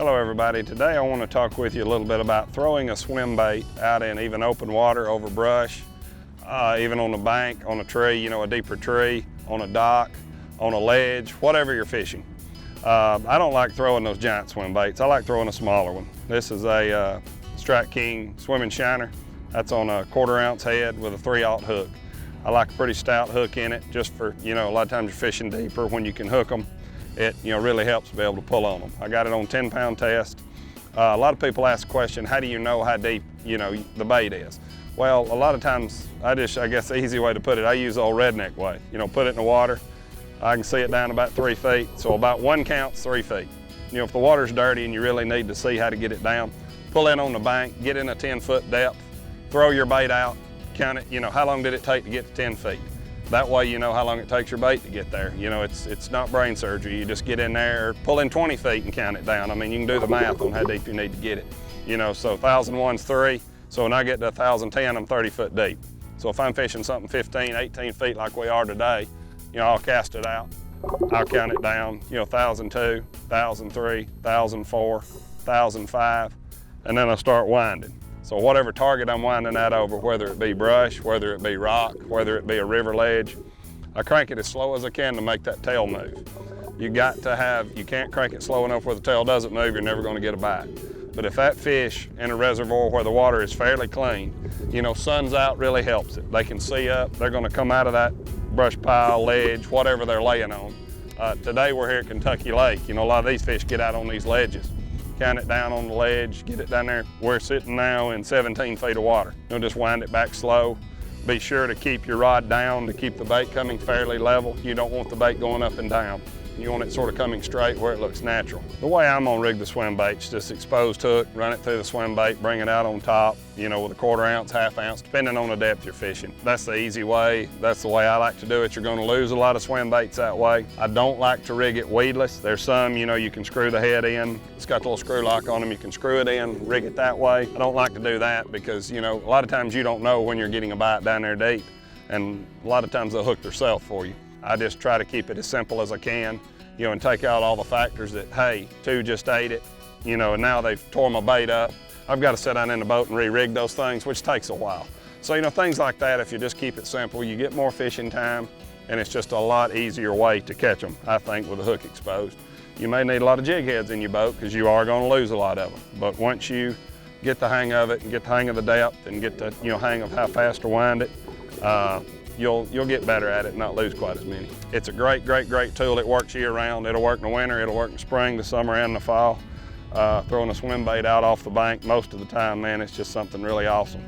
Hello everybody. Today I want to talk with you a little bit about throwing a swim bait out in even open water, over brush, even on the bank, on a tree, you know, a deeper tree, on a dock, on a ledge, whatever you're fishing. I don't like throwing those giant swim baits. I like throwing a smaller one. This is a Strike King swimming shiner. That's on a 1/4 ounce head with a 3/0 hook. I like a pretty stout hook in it, just for, you know, a lot of times you're fishing deeper. When you can hook them, it, you know, really helps to be able to pull on them. I got it on 10-pound test. A lot of people ask the question, how do you know how deep, you know, the bait is? Well, a lot of times, I guess the easy way to put it, I use the old redneck way. You know, put it in the water, I can see it down about 3 feet, so about 1 count's 3 feet. You know, if the water's dirty and you really need to see how to get it down, pull in on the bank, get in a 10-foot depth, throw your bait out, count it, you know, how long did it take to get to 10 feet? That way you know how long it takes your bait to get there. You know, it's not brain surgery. You just get in there, pull in 20 feet and count it down. I mean, you can do the math on how deep you need to get it. You know, so 1,001's 3, so when I get to 1,010, I'm 30 foot deep. So if I'm fishing something 15, 18 feet like we are today, you know, I'll cast it out, I'll count it down, you know, 1,002, 1,003, 1,004, 1,005, and then I'll start winding. So whatever target I'm winding that over, whether it be brush, whether it be rock, whether it be a river ledge, I crank it as slow as I can to make that tail move. You can't crank it slow enough where the tail doesn't move, you're never gonna get a bite. But if that fish in a reservoir where the water is fairly clean, you know, sun's out really helps it. They can see up, they're gonna come out of that brush pile, ledge, whatever they're laying on. Today we're here at Kentucky Lake. You know, a lot of these fish get out on these ledges. Count it down on the ledge, get it down there. We're sitting now in 17 feet of water. You'll just wind it back slow. Be sure to keep your rod down to keep the bait coming fairly level. You don't want the bait going up and down. You want it sort of coming straight where it looks natural. The way I'm gonna rig the swim bait's just exposed hook, run it through the swim bait, bring it out on top, you know, with a 1/4 ounce, 1/2 ounce, depending on the depth you're fishing. That's the easy way. That's the way I like to do it. You're gonna lose a lot of swim baits that way. I don't like to rig it weedless. There's some, you know, you can screw the head in. It's got a little screw lock on them. You can screw it in, rig it that way. I don't like to do that because, you know, a lot of times you don't know when you're getting a bite down there deep, and a lot of times they'll hook themselves for you. I just try to keep it as simple as I can, you know, and take out all the factors that, hey, 2 just ate it, you know, and now they've tore my bait up. I've got to sit down in the boat and re-rig those things, which takes a while. So, you know, things like that, if you just keep it simple, you get more fishing time, and it's just a lot easier way to catch them, I think, with the hook exposed. You may need a lot of jig heads in your boat because you are going to lose a lot of them. But once you get the hang of it and get the hang of the depth and get the, you know, hang of how fast to wind it, you'll get better at it and not lose quite as many. It's a great, great, great tool. It works year round. It'll work in the winter, it'll work in the spring, the summer, and the fall. Throwing a swim bait out off the bank most of the time, man, it's just something really awesome.